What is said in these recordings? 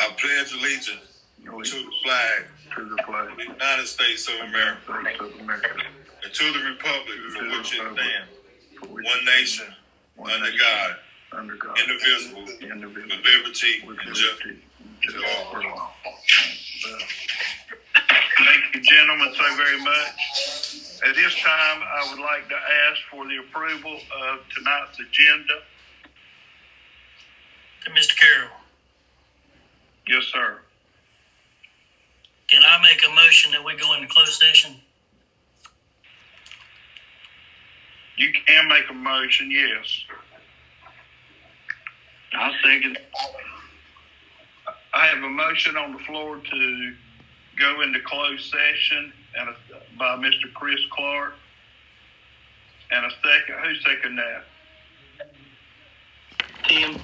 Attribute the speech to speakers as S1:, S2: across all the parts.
S1: I pledge allegiance to the flag of the United States of America and to the republic for which it stands, one nation, under God, indivisible, with liberty and justice for all.
S2: Thank you, gentlemen, so very much. At this time, I would like to ask for the approval of tonight's agenda.
S3: Mr. Carroll,
S2: Yes, sir.
S3: can I make a motion that we go into closed session?
S2: You can make a motion, yes.
S4: I'll second.
S2: I have a motion on the floor to go into closed session by Mr. Chris Clark. And a second, who seconded that?
S3: Tim?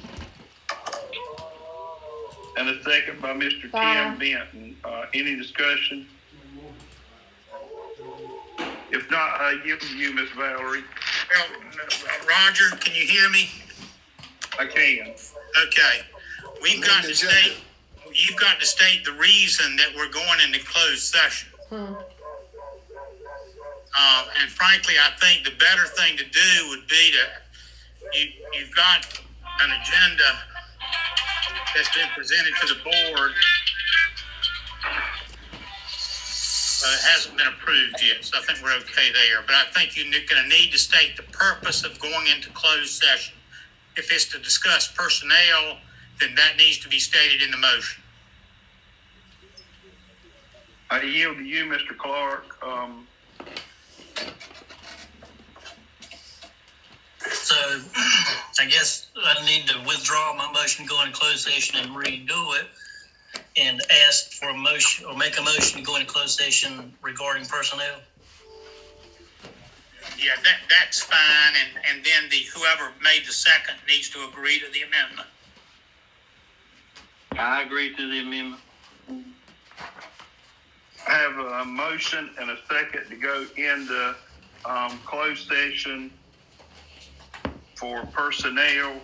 S2: And a second by Mr. Tim Benton. Any discussion? If not, I yield to you, Miss Valerie.
S5: Well, Roger, can you hear me?
S2: I can.
S5: Okay. You've got to state the reason that we're going into closed session. And frankly, I think the better thing to do would be you've got an agenda that's been presented to the board, but it hasn't been approved yet, so I think we're okay there. But I think you're going to need to state the purpose of going into closed session. If it's to discuss personnel, then that needs to be stated in the motion.
S2: I yield to you, Mr. Clark.
S3: So I guess I need to withdraw my motion, go into closed session and redo it and ask for a motion or make a motion to go into closed session regarding personnel.
S5: Yeah, that's fine, and then whoever made the second needs to agree to the amendment.
S4: I agree to the amendment.
S2: I have a motion and a second to go into closed session for personnel.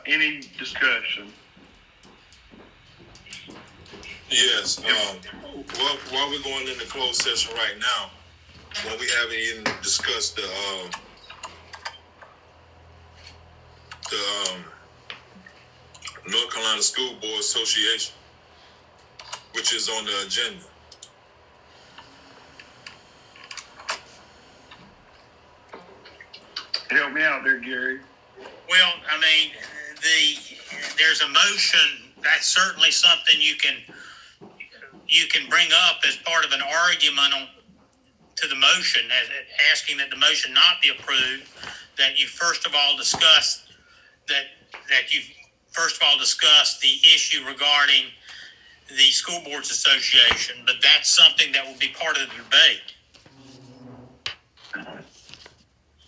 S2: Any discussion?
S1: Yes. While we're going into closed session right now, when we haven't even discussed the North Carolina School Board Association, which is on the agenda.
S2: Help me out there, Gary.
S5: Well, I mean, there's a motion. That's certainly something you can bring up as part of an argument to the motion, as asking that the motion not be approved. That you first of all discuss the issue regarding the School Boards Association, but that's something that will be part of the debate.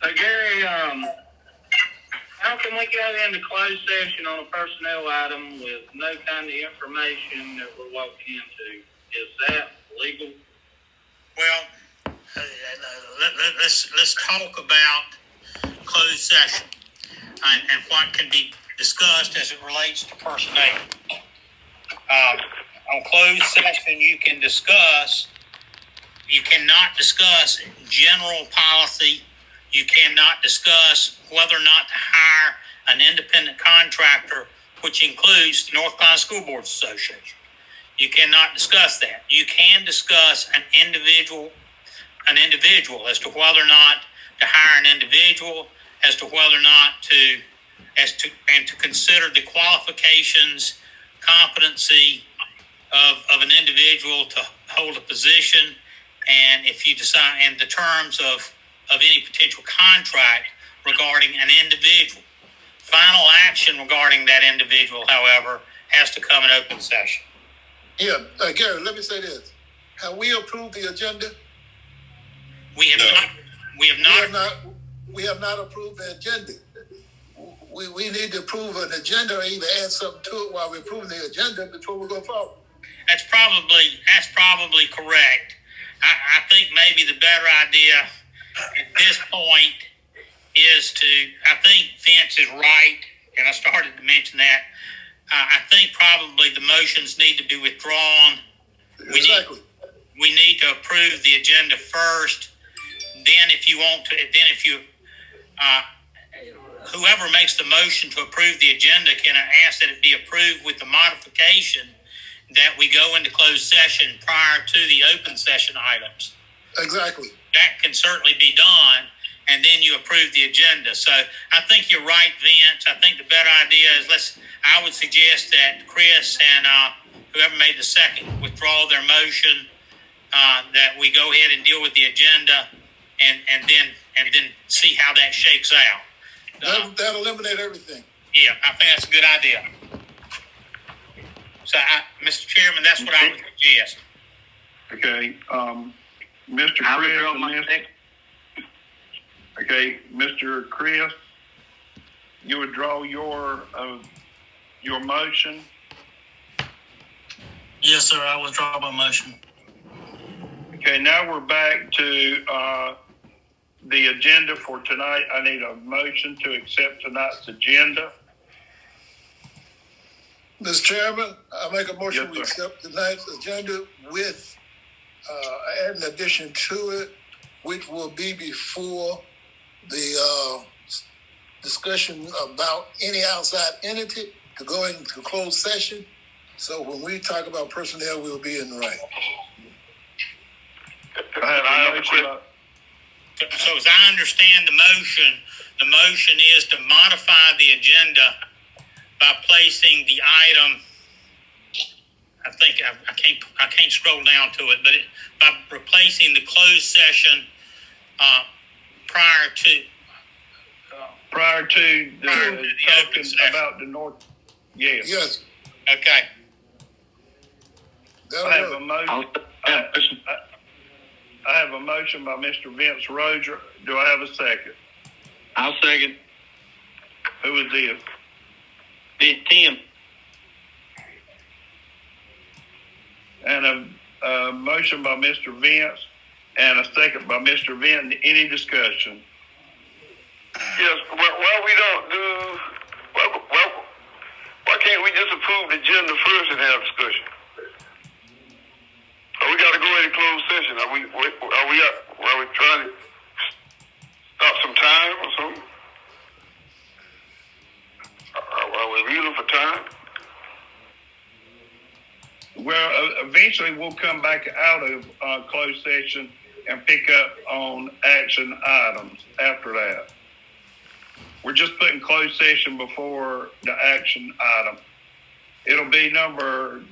S4: So Gary, how can we go into closed session on a personnel item with no kind of information that we're walking into? Is that legal?
S5: Well, let's talk about closed session and what can be discussed as it relates to personnel. On closed session, you cannot discuss general policy. You cannot discuss whether or not to hire an independent contractor, which includes the North Carolina School Boards Association. You cannot discuss that. You can discuss an individual as to whether or not to hire an individual, as to whether or not to consider the qualifications, competency of an individual to hold a position, and if you decide in the terms of any potential contract regarding an individual. Final action regarding that individual, however, has to come in open session.
S6: Yeah, Gary, let me say this. Have we approved the agenda?
S5: We have not.
S6: We have not approved the agenda. We need to approve an agenda or either add something to it while we're approving the agenda before we go forward.
S5: That's probably correct. I think maybe the better idea at this point is I think Vince is right, and I started to mention that. I think probably the motions need to be withdrawn.
S6: Exactly.
S5: We need to approve the agenda first. Then if you want to, whoever makes the motion to approve the agenda can ask that it be approved with the modification that we go into closed session prior to the open session items.
S6: Exactly.
S5: That can certainly be done, and then you approve the agenda. So I think you're right, Vince. I think the better idea is I would suggest that Chris and whoever made the second withdraw their motion, that we go ahead and deal with the agenda and then see how that shakes out.
S6: That'll eliminate everything.
S5: Yeah, I think that's a good idea. So, Mr. Chairman, that's what I would suggest.
S2: Okay, Mr. Chris and Mr. Okay, Mr. Chris, you withdraw your motion.
S3: Yes, sir, I withdraw my motion.
S2: Okay, now we're back to the agenda for tonight. I need a motion to accept tonight's agenda.
S6: Mr. Chairman, I make a motion
S2: Yes,
S6: we accept tonight's agenda with add an addition to it, which will be before the discussion about any outside entity to go into closed session. So when we talk about personnel, we'll be in the right.
S2: I have a motion.
S5: So as I understand the motion is to modify the agenda by placing the item. I think I can't scroll down to it, but by replacing the closed session prior to
S2: the talking
S5: open session.
S2: about the North. Yes.
S6: Yes.
S5: Okay.
S2: I have a motion. I have a motion by Mr. Vince Roger. Do I have a second?
S7: I'll second.
S2: Who is this?
S7: Tim.
S2: And a motion by Mr. Vince and a second by Mr. Vince. Any discussion?
S8: Yes. Why we don't do? Why can't we just approve the agenda first and have discussion? Or we got to go into closed session? Are we trying to stop some time or something? Are we reeling for time?
S2: Well, eventually we'll come back out of closed session and pick up on action items after that. We're just putting closed session before the action item. It'll be number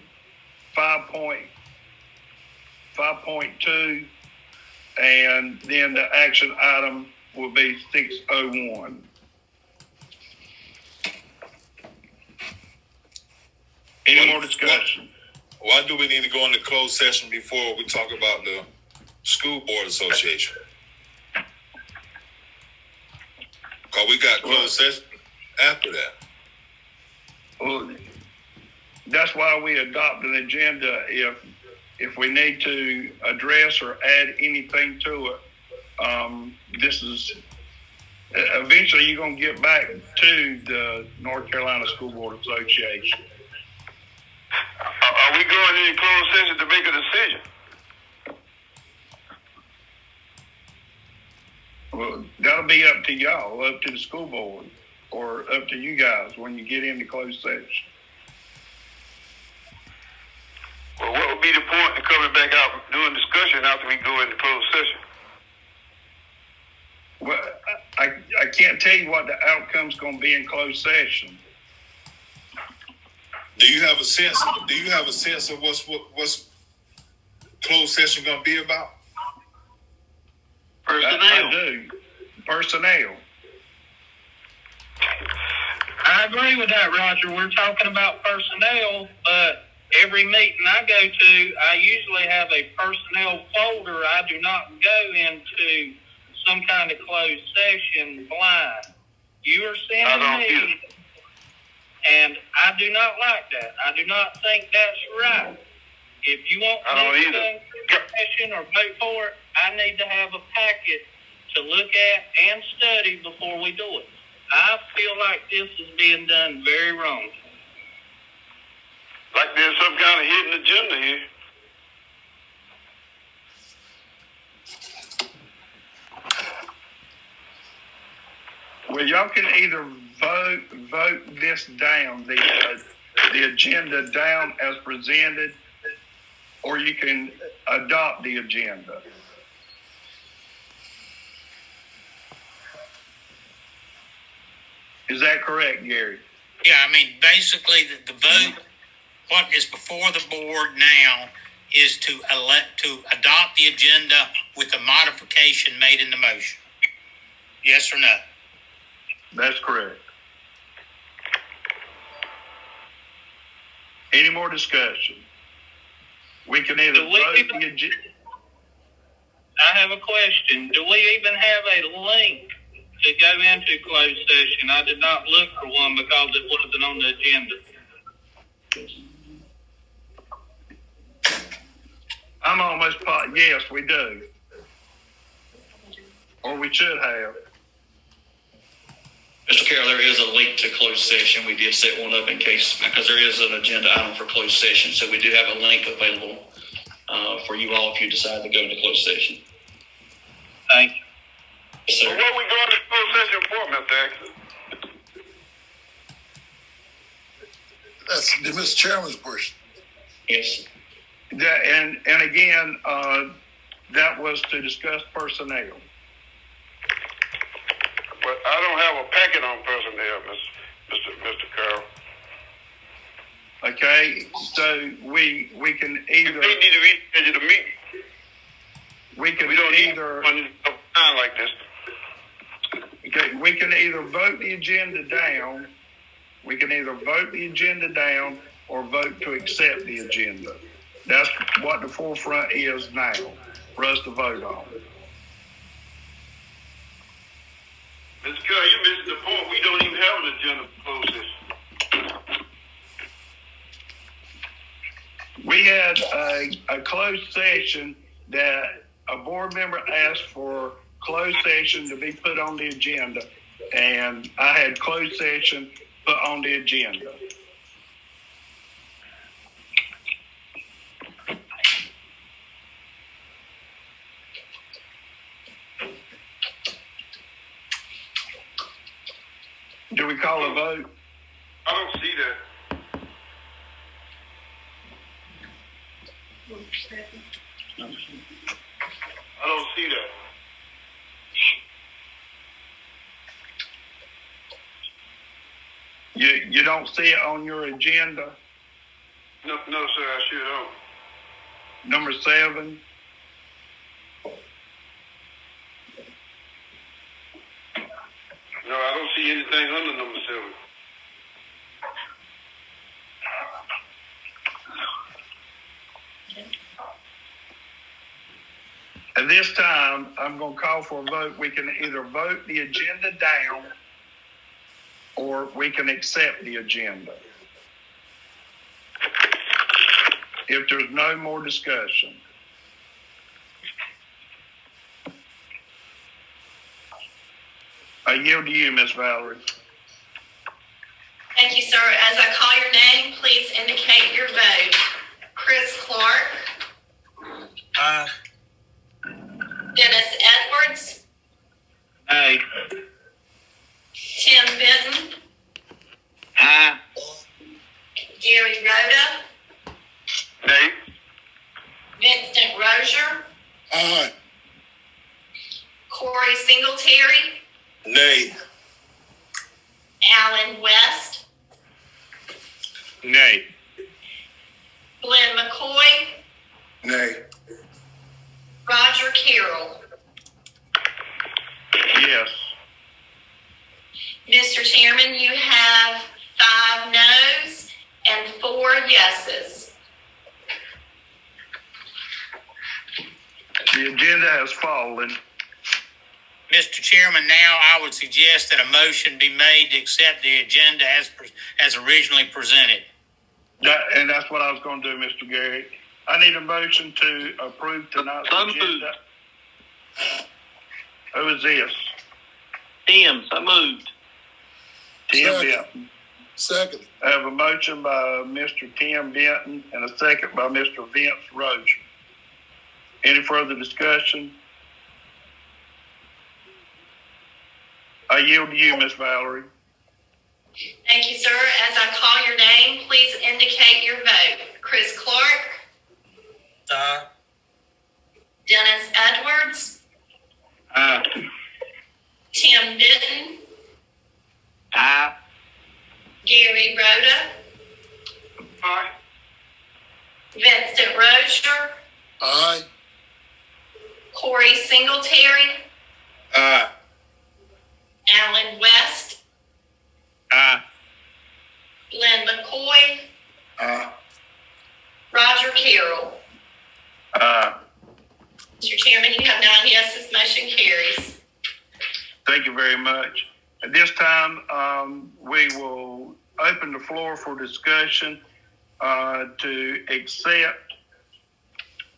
S2: 5.2, and then the action item will be 601. Any more discussion?
S1: Why do we need to go into closed session before we talk about the school board association? Because we got closed session after that.
S2: Well, that's why we adopt an agenda. If we need to address or add anything to it, this is eventually you're going to get back to the North Carolina School Board Association.
S8: Are we going into closed session to make a decision?
S2: Well, that'll be up to y'all, up to the school board, or up to you guys when you get into closed session.
S8: Well, what would be the point in coming back out and doing discussion after we go into closed session?
S2: Well, I can't tell you what the outcome's going to be in closed session.
S1: Do you have a sense of what's closed session going to be about?
S7: Personnel.
S2: I do. Personnel.
S4: I agree with that, Roger. We're talking about personnel, but every meeting I go to, I usually have a personnel folder. I do not go into some kind of closed session blind. You are sending me, and I do not like that. I do not think that's right. If you want me to go into session or vote for it, I need to have a packet to look at and study before we do it. I feel like this is being done very wrong.
S8: some kind of hidden agenda here.
S2: Well, y'all can either vote this down, the agenda down as presented, or you can adopt the agenda. Is that correct, Gary?
S5: Yeah, I mean, basically, the vote, what is before the board now is to adopt the agenda with a modification made in the motion. Yes or no?
S2: That's correct. Any more discussion? We can either vote the agenda.
S4: I have a question. Do we even have a link to go into closed session? I did not look for one because it wasn't on the agenda.
S2: I'm almost positive. Yes, we do. Or we should have.
S9: Mr. Carroll, there is a link to closed session. We did set one up in case, because there is an agenda item for closed session. So we do have a link available for you all if you decide to go into closed session.
S4: Thank you.
S9: Yes, sir.
S8: So what we going to closed session for, Mr. Axel?
S6: That's the Mr. Chairman's question.
S9: Yes.
S2: And again, that was to discuss personnel.
S8: But I don't have a packet on personnel, Mr. Carroll.
S2: Okay, so we can either
S8: We need to reschedule the meeting.
S2: we can
S8: We don't
S2: either
S8: need a time like this.
S2: okay, we can either vote the agenda down. We can either vote the agenda down or vote to accept the agenda. That's what the forefront is now for us to vote on.
S8: Mr. Carroll, you're missing the point. We don't even have an agenda for closed session.
S2: We had a closed session that a board member asked for closed session to be put on the agenda, and I had closed session put on the agenda. Do we call a vote?
S8: I don't see that. I don't see that.
S2: You don't see it on your agenda?
S8: No, sir, I sure don't.
S2: Number 7.
S8: No, I don't see anything under number 7.
S2: At this time, I'm going to call for a vote. We can either vote the agenda down or we can accept the agenda. If there's no more discussion. I yield to you, Ms. Valerie.
S10: Thank you, sir. As I call your name, please indicate your vote. Chris Clark.
S3: Aye.
S10: Dennis Edwards.
S4: Aye.
S10: Tim Benton.
S7: Aye.
S10: Gary Rhoda.
S8: Nay.
S10: Vincent Rozier.
S6: Aye.
S10: Corey Singletary.
S6: Nay.
S10: Alan West.
S8: Nay.
S10: Glenn McCoy.
S6: Nay.
S10: Roger Carroll.
S2: Yes.
S10: Mr. Chairman, you have 5 noes and 4 yeses.
S2: The agenda has fallen.
S5: Mr. Chairman, now I would suggest that a motion be made to accept the agenda as originally presented.
S2: And that's what I was going to do, Mr. Gary. I need a motion to approve tonight's agenda. Who is this?
S7: Tim, so moved.
S2: Tim
S6: Second.
S2: Benton.
S6: Second.
S2: I have a motion by Mr. Tim Denton and a second by Mr. Vince Roach. Any further discussion? I yield to you, Miss Valerie.
S10: Thank you, sir. As I call your name, please indicate your vote. Chris Clark.
S3: Aye.
S10: Dennis Edwards.
S7: Aye.
S10: Tim Denton.
S7: Aye.
S10: Gary Rhoda.
S8: Aye.
S10: Vincent Rozier.
S6: Aye.
S10: Corey Singletary.
S1: Aye.
S10: Alan West.
S7: Aye.
S10: Glenn McCoy.
S1: Aye.
S10: Roger Carroll.
S2: Aye.
S10: Mr. Chairman, you have 9 yeses. Motion carries.
S2: Thank you very much. At this time, we will open the floor for discussion to accept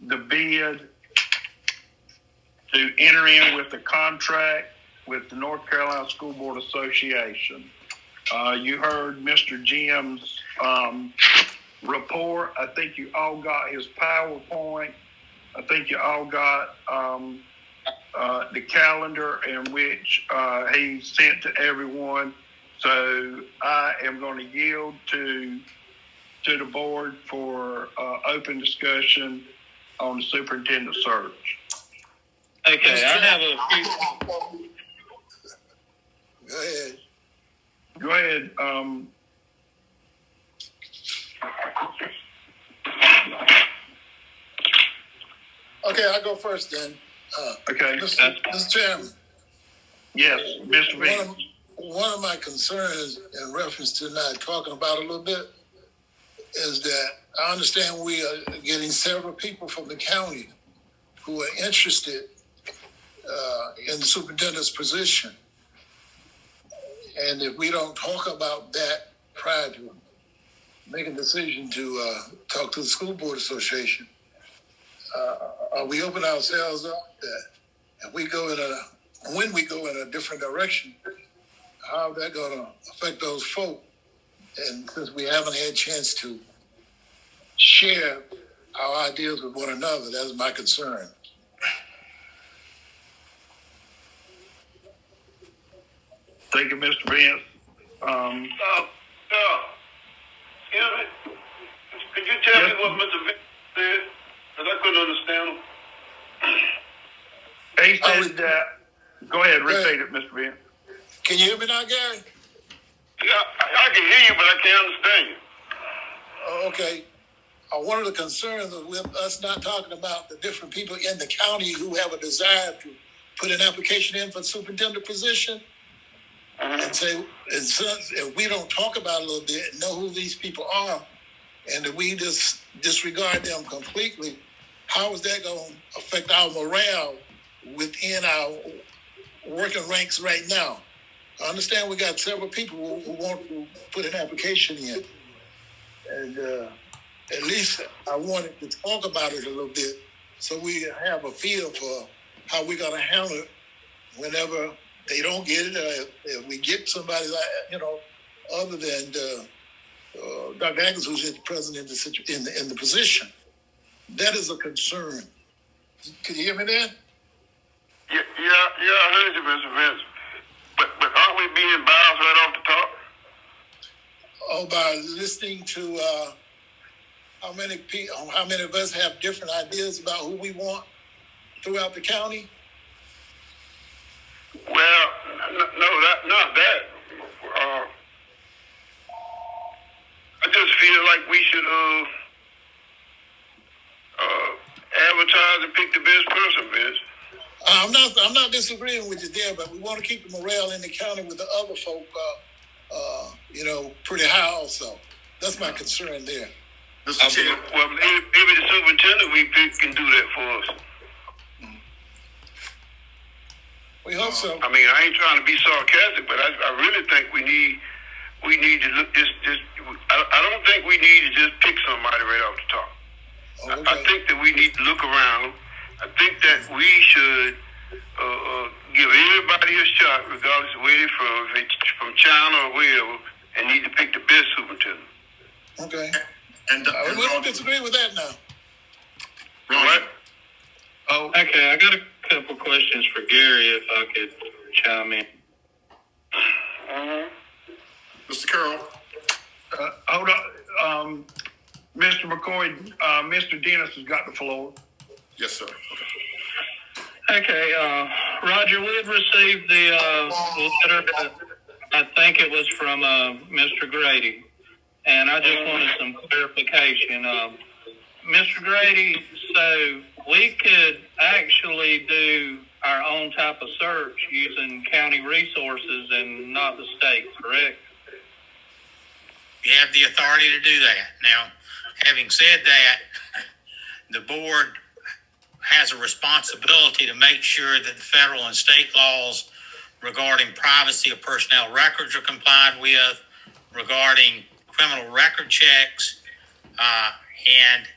S2: the bid to enter in with the contract with the North Carolina School Board Association. You heard Mr. Jim's report. I think you all got his PowerPoint. I think you all got the calendar in which he sent to everyone. So I am going to yield to the board for open discussion on the superintendent search.
S7: Okay, I have a few.
S6: Go ahead.
S2: Go ahead.
S6: Okay, I'll go first then.
S2: Okay.
S6: Mr. Chairman.
S2: Yes, Mr. V.
S6: One of my concerns in reference to not talking about it a little bit is that I understand we are getting several people from the county who are interested in the superintendent's position. And if we don't talk about that prior to making a decision to talk to the School Board Association, are we open ourselves up that if we go when we go in a different direction, how is that going to affect those folk? And since we haven't had a chance to share our ideas with one another, that's my concern.
S2: Thank you, Mr. Vince.
S8: Excuse me. Could you tell me what Mr. Vince said? Because I couldn't understand him.
S2: He said that. Go ahead, repeat it, Mr. Vince.
S6: Can you hear me now, Gary?
S8: Yeah, I can hear you, but I can't understand you.
S6: Oh, okay. One of the concerns with us not talking about the different people in the county who have a desire to put an application in for the superintendent position, and say, and since if we don't talk about it a little bit, know who these people are, and if we just disregard them completely, how is that going to affect our morale within our working ranks right now? I understand we got several people who want to put an application in, and at least I wanted to talk about it a little bit so we have a feel for how we're going to handle it whenever they don't get it, or if we get somebody like, other than Dr. Atkins, who's at present in the position. That is a concern. Can you hear me there?
S8: Yeah, I heard you, Mr. Vince. But aren't we being biased right off the top?
S6: Oh, by listening to how many of us have different ideas about who we want throughout the county?
S8: Well, no, not that. I just feel like we should advertise and pick the best person, Vince.
S6: I'm not disagreeing with you there, but we want to keep the morale in the county with the other folk, pretty high also. That's my concern there.
S8: Well, maybe the superintendent we pick can do that for us.
S6: We hope so.
S8: I mean, I ain't trying to be sarcastic, but I really think we need to look this. I don't think we need to just pick somebody right off the top.
S6: Oh, okay.
S8: I think that we need to look around. I think that we should give everybody a shot, regardless of where they're from, if it's from China or wherever, and need to pick the best superintendent.
S6: Okay.
S1: And
S6: We don't disagree with that now.
S8: What?
S7: Oh, okay. I got a couple questions for Gary, if I could chime in.
S1: Mr. Carroll.
S2: Hold on. Mr. McCoy, Mr. Dennis has got the floor.
S1: Yes, sir.
S7: Okay, Roger, we've received the letter. I think it was from Mr. Grady, and I just wanted some clarification. Mr. Grady, so we could actually do our own type of search using county resources and not the state, correct?
S5: You have the authority to do that. Now, having said that, the board has a responsibility to make sure that the federal and state laws regarding privacy of personnel records are complied with, regarding criminal record checks, and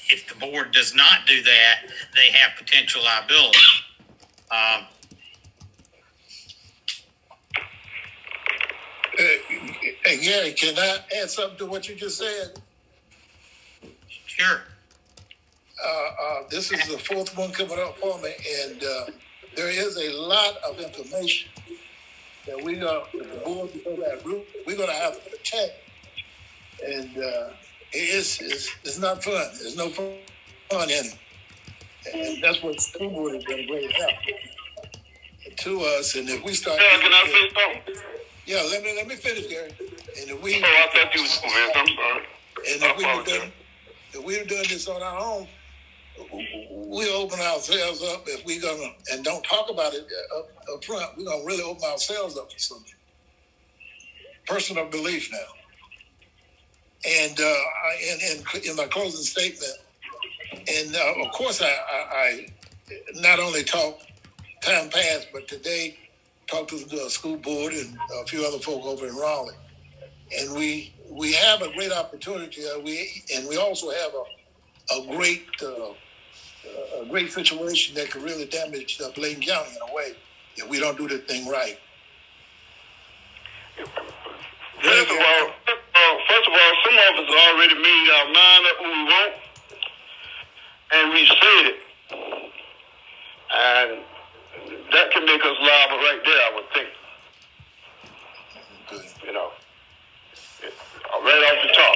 S5: if the board does not do that, they have potential liability.
S6: Hey, Gary, can I add something to what you just said?
S5: Sure.
S6: This is the fourth one coming up for me, and there is a lot of information that the board, we're going to have to protect, and it's not fun. There's no fun in it, and that's what the school board is going to bring help to us. And if we start, yeah, let me finish, Gary. And if we,
S8: I thought you was man. I'm sorry.
S6: And if we've done this on our own, we open ourselves up. If we're gonna and don't talk about it up front, we're gonna really open ourselves up for something. Personal belief now. And in my closing statement, and of course I not only talk time past, but today talked to the school board and a few other folk over in Raleigh, and we have a great opportunity. We also have a great situation that could really damage Bladen County in a way if we don't do this thing right.
S8: First of all, some of us already made our mind up who we want, and we said it, and that can make us liable right there, I would think.
S6: Good.
S8: You know, right off the top,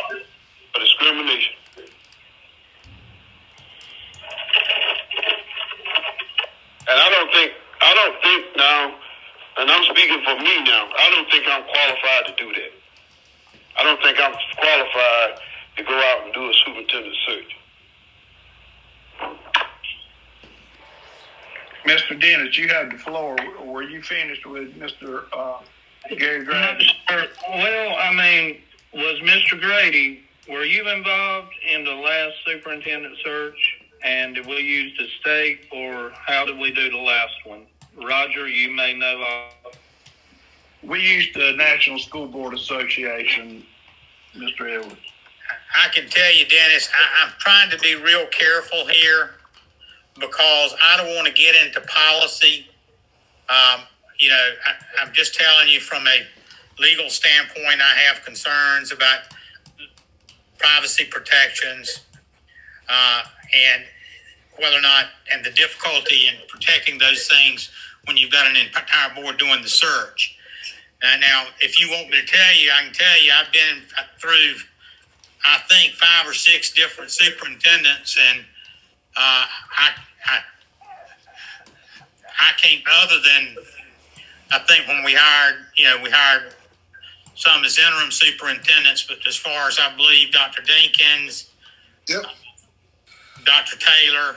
S8: for discrimination. And I don't think now, and I'm speaking for me now, I don't think I'm qualified to do that. I don't think I'm qualified to go out and do a superintendent search.
S2: Mr. Dennis, you have the floor. Were you finished with Mr. Gary Grady?
S7: Well, I mean, was Mr. Grady, were you involved in the last superintendent search? And did we use the state, or how did we do the last one? Roger, you may know.
S2: We used the National School Board Association, Mr. Edwards.
S5: I can tell you, Dennis, I'm trying to be real careful here because I don't want to get into policy. I'm just telling you from a legal standpoint, I have concerns about privacy protections and whether or not, and the difficulty in protecting those things when you've got an entire board doing the search. Now, if you want me to tell you, I can tell you I've been through, I think, 5 or 6 different superintendents, and I can't, other than, I think when we hired some as interim superintendents, but as far as I believe, Dr. Dinkins,
S6: Yep.
S5: Dr. Taylor,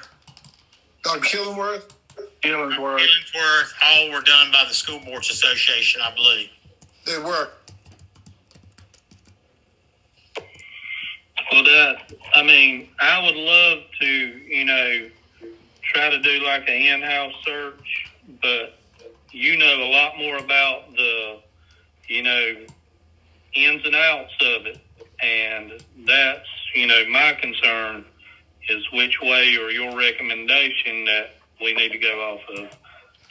S6: Dr. Killingworth,
S5: all were done by the School Boards Association, I believe.
S6: they were.
S7: Well, I would love to, try to do like an in-house search, but you know a lot more about the, ins and outs of it. And that's, my concern is which way or your recommendation that we need to go off of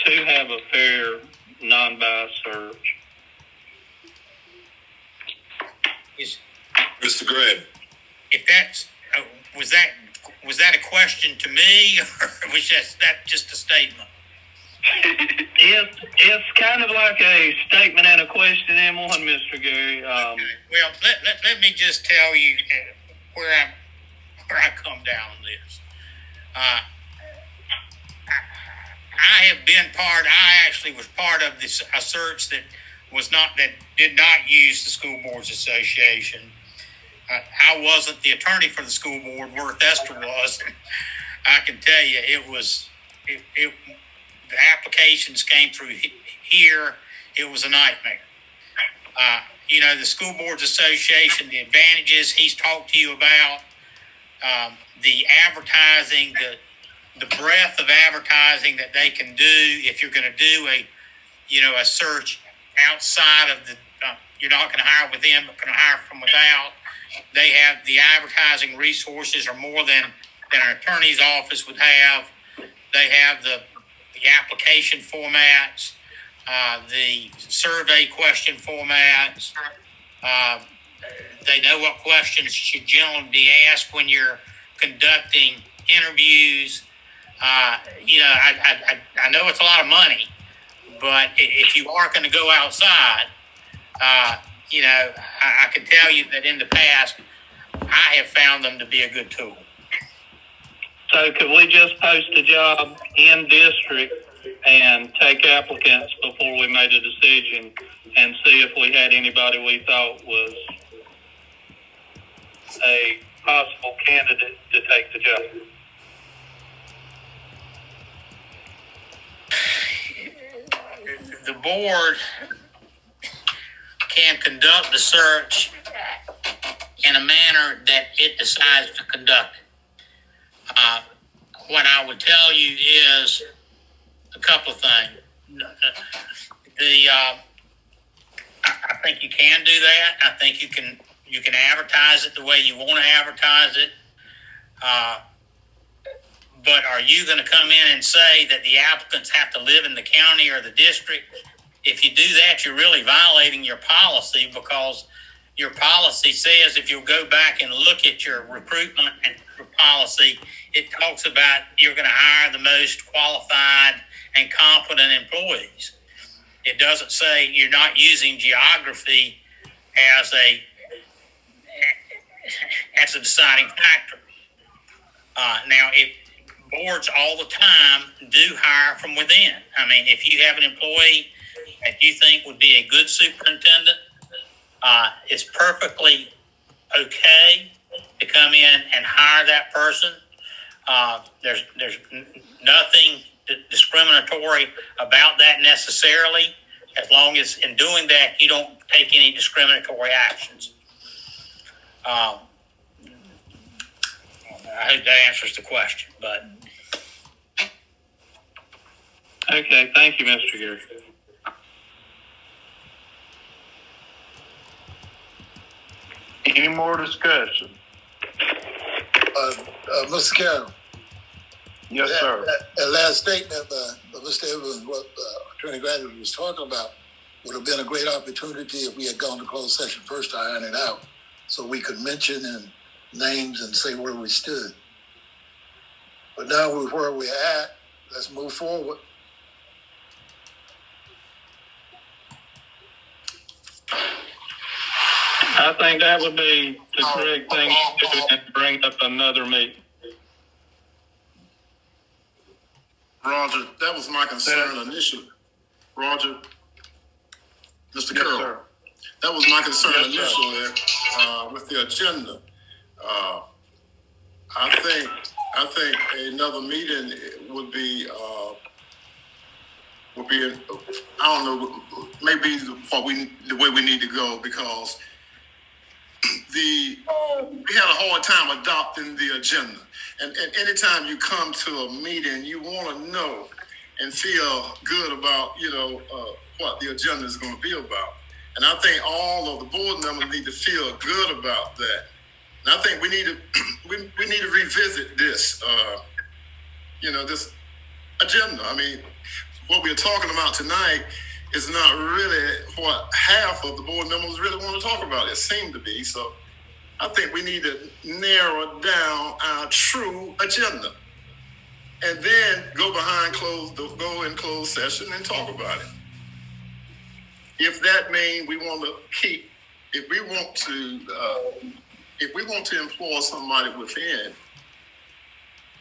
S7: to have a fair, non-biased search.
S1: Mr. Grady.
S5: If that's, was that a question to me, or was that just a statement?
S7: It's kind of like a statement and a question in one, Mr. Gary.
S5: Well, let me just tell you where I come down on this. I actually was part of a search that did not use the School Boards Association. I wasn't the attorney for the school board. Worth Esther was. I can tell you, the applications came through here. It was a nightmare. The School Boards Association, the advantages he's talked to you about, the advertising, the breadth of advertising that they can do if you're going to do a search outside of you're not going to hire within, but going to hire from without. They have the advertising resources are more than an attorney's office would have. They have the application formats, the survey question formats. They know what questions should generally be asked when you're conducting interviews. I know it's a lot of money, but if you are going to go outside, I can tell you that in the past, I have found them to be a good tool.
S7: So could we just post a job in district and take applicants before we made a decision and see if we had anybody we thought was a possible candidate to take the job?
S5: The board can conduct the search in a manner that it decides to conduct it. What I would tell you is a couple of things. I think you can do that. I think you can advertise it the way you want to advertise it. But are you going to come in and say that the applicants have to live in the county or the district? If you do that, you're really violating your policy, because your policy says, if you'll go back and look at your recruitment and policy, it talks about you're going to hire the most qualified and competent employees. It doesn't say you're not using geography as a deciding factor. Now, if boards all the time do hire from within. I mean, if you have an employee that you think would be a good superintendent, it's perfectly okay to come in and hire that person. There's nothing discriminatory about that necessarily, as long as in doing that you don't take any discriminatory actions. I hope that answers the question, but.
S7: Okay, thank you, Mr. Gary. Any more discussion?
S6: Mr. Carroll.
S2: Yes, sir.
S6: That last statement by Mr. Evans, what Attorney Grady was talking about, would have been a great opportunity if we had gone to closed session first to iron it out, so we could mention names and say where we stood. But now we're where we're at. Let's move forward.
S7: I think that would be the correct thing to do and bring up another meeting.
S1: Roger, that was my concern initially. Roger, Mr. Carroll,
S2: sir.
S1: That was my concern
S2: Yes,
S1: initially with the agenda. I think another meeting would be I don't know, maybe the way we need to go, because we had a hard time adopting the agenda. And anytime you come to a meeting, you want to know and feel good about, what the agenda is going to be about. And I think all of the board members need to feel good about that. And I think we need to revisit this, this agenda. I mean, what we're talking about tonight is not really what half of the board members really want to talk about. It seemed to be. So I think we need to narrow down our true agenda, and then go in closed session and talk about it. If that means we want to keep, if we want to employ somebody within,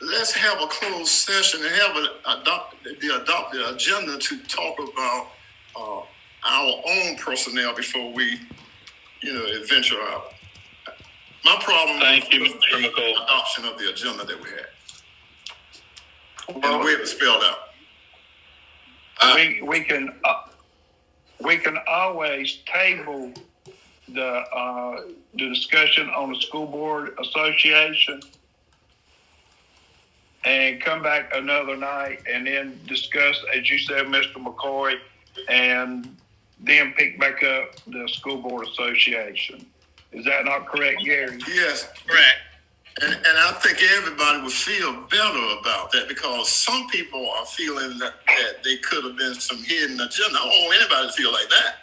S1: let's have a closed session and have the adopted agenda to talk about our own personnel before we, venture out. My problem
S7: Thank you,
S1: was
S7: Mr.
S1: the
S7: McCoy.
S1: adoption of the agenda that we had and the way it was spelled out.
S2: We can always table the discussion on the school board association and come back another night and then discuss, as you said, Mr. McCoy, and then pick back up the school board association. Is that not correct, Gary?
S1: Yes.
S5: Correct.
S1: And I think everybody would feel better about that, because some people are feeling that they could have been some hidden agenda. I don't want anybody to feel like that.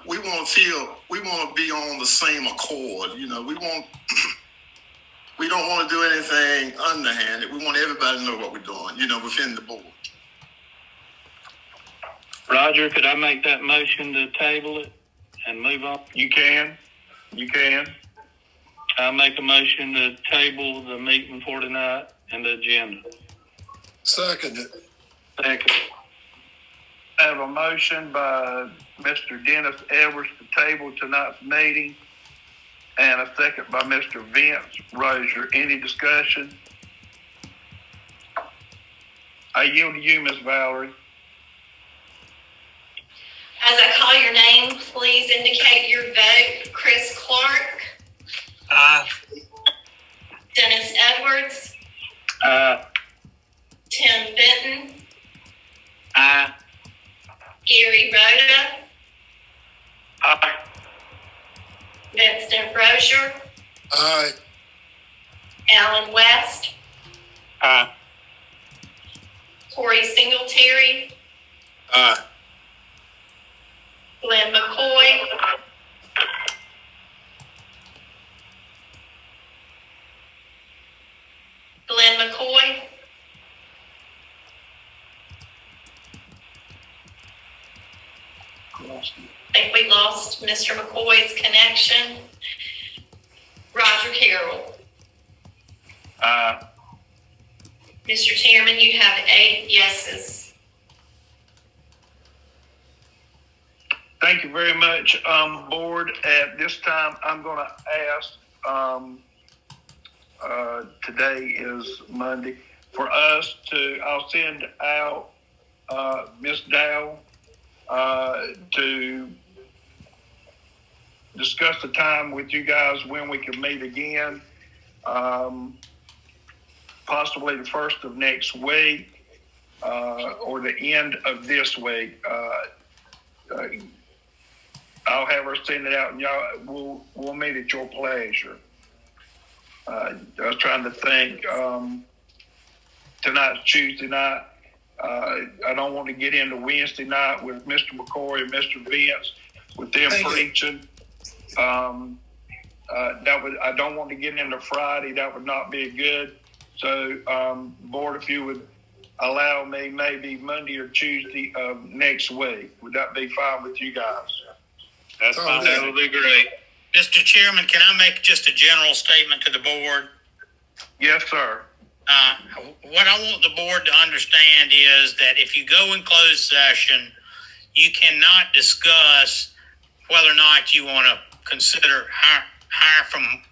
S1: We want to be on the same accord. We don't want to do anything underhanded. We want everybody to know what we're doing, within the board.
S7: Roger, could I make that motion to table it and move on?
S2: You can.
S7: I make a motion to table the meeting for tonight and the agenda.
S6: Second.
S7: Second.
S2: I have a motion by Mr. Dennis Edwards to table tonight's meeting, and a second by Mr. Vince Rozier. Any discussion? I yield to you, Ms. Valerie.
S10: As I call your name, please indicate your vote. Chris Clark.
S3: Aye.
S10: Dennis Edwards. Tim Benton.
S7: Aye.
S10: Gary Rhoda.
S2: Aye.
S10: Vincent Rozier.
S6: Aye.
S10: Alan West.
S7: Aye.
S10: Corey Singletary.
S1: Aye.
S10: Glenn McCoy. Glenn McCoy. I think we lost Mr. McCoy's connection. Roger Carroll. Mr. Chairman, you have 8 yeses.
S2: Thank you very much, board. At this time, I'm going to ask, today is Monday, for us to, I'll send out Ms. Dow to discuss the time with you guys when we can meet again, possibly the first of next week or the end of this week. I'll have her send it out, and y'all we'll meet at your pleasure. I was trying to think. Tonight's Tuesday night. I don't want to get into Wednesday night with Mr. McCoy and Mr. Vince with them preaching. I don't want to get into Friday. That would not be good. So, board, if you would allow me maybe Monday or Tuesday of next week, would that be fine with you guys?
S7: That's fine. That would be great.
S5: Mr. Chairman, can I make just a general statement to the board?
S2: Yes, sir.
S5: What I want the board to understand is that if you go in closed session, you cannot discuss whether or not you want to consider hire from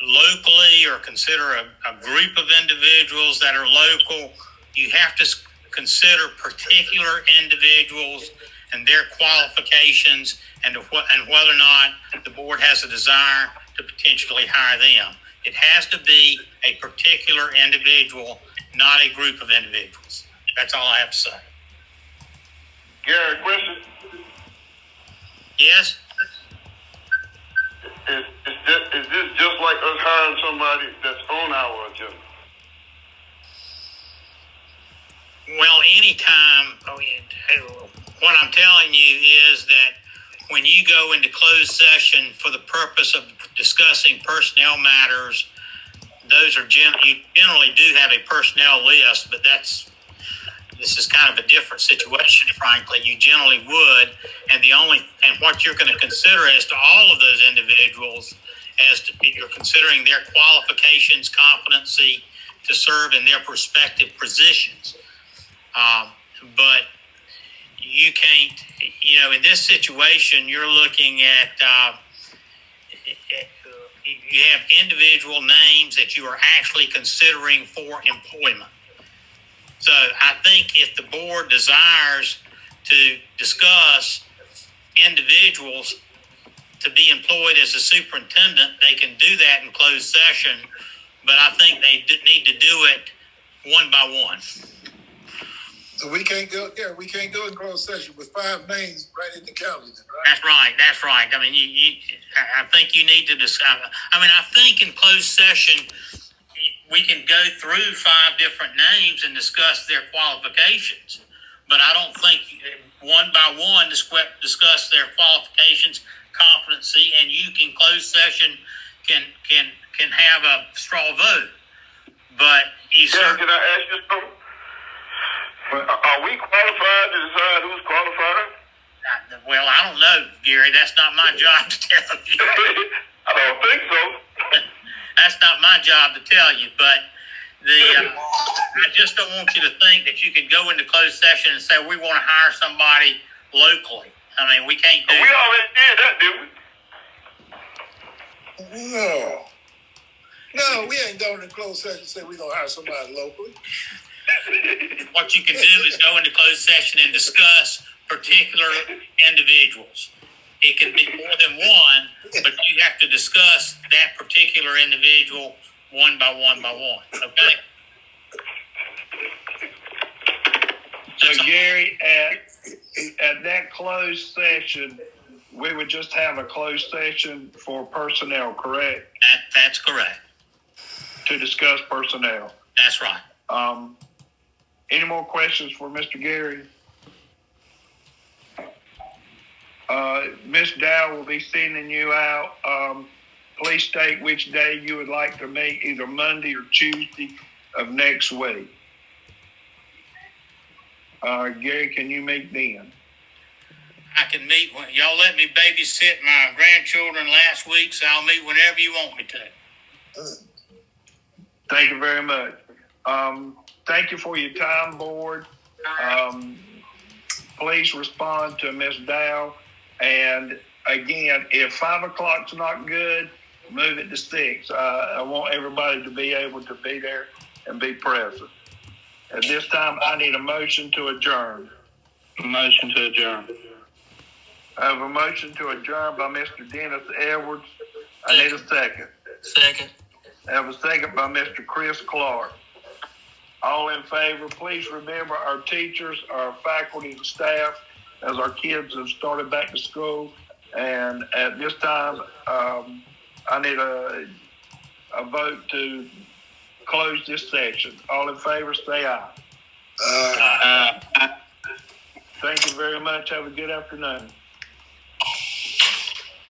S5: locally or consider a group of individuals that are local. You have to consider particular individuals and their qualifications and whether or not the board has a desire to potentially hire them. It has to be a particular individual, not a group of individuals. That's all I have to say.
S8: Gary, question?
S5: Yes?
S8: Is this just like us hiring somebody that's on our agenda?
S5: Well, anytime, what I'm telling you is that when you go into closed session for the purpose of discussing personnel matters, those are you generally do have a personnel list, but this is kind of a different situation, frankly. You generally would, and what you're going to consider as to all of those individuals, you're considering their qualifications, competency to serve in their respective positions. But you can't, in this situation, you're looking at, you have individual names that you are actually considering for employment. So I think if the board desires to discuss individuals to be employed as a superintendent, they can do that in closed session, but I think they need to do it one by one.
S6: So we can't go in closed session with 5 names right in the calendar, right?
S5: That's right. I mean, I think you need to discuss. I think in closed session, we can go through 5 different names and discuss their qualifications, but I don't think one by one discuss their qualifications, competency, and you can closed session can have a straw vote. But
S8: can I ask you something? Are we qualified to decide who's qualified?
S5: Well, I don't know, Gary. That's not my job to tell you.
S8: I don't think so.
S5: That's not my job to tell you. But I just don't want you to think that you can go into closed session and say we want to hire somebody locally. I mean, we can't do.
S8: We already did that, didn't we?
S6: No, we ain't going to closed session and say we're going to hire somebody locally.
S5: What you can do is go into closed session and discuss particular individuals. It can be more than one, but you have to discuss that particular individual one by one by one. Okay?
S2: So, Gary, at that closed session, we would just have a closed session for personnel, correct?
S5: That's correct.
S2: To discuss personnel.
S5: That's right.
S2: Any more questions for Mr. Gary? Ms. Dow will be sending you out. Please state which day you would like to meet, either Monday or Tuesday of next week. Gary, can you meet then?
S5: I can meet y'all let me babysit my grandchildren last week, so I'll meet whenever you want me to.
S2: Thank you very much. Thank you for your time, board. Please respond to Ms. Dow. And again, if 5 o'clock's not good, move it to 6. I want everybody to be able to be there and be present. At this time, I need a motion to adjourn.
S7: Motion to adjourn.
S2: I have a motion to adjourn by Mr. Dennis Edwards. I need a second.
S3: Second.
S2: I have a second by Mr. Chris Clark. All in favor, please remember our teachers, our faculty and staff, as our kids have started back to school. And at this time, I need a vote to close this session. All in favor, say aye. Thank you very much. Have a good afternoon.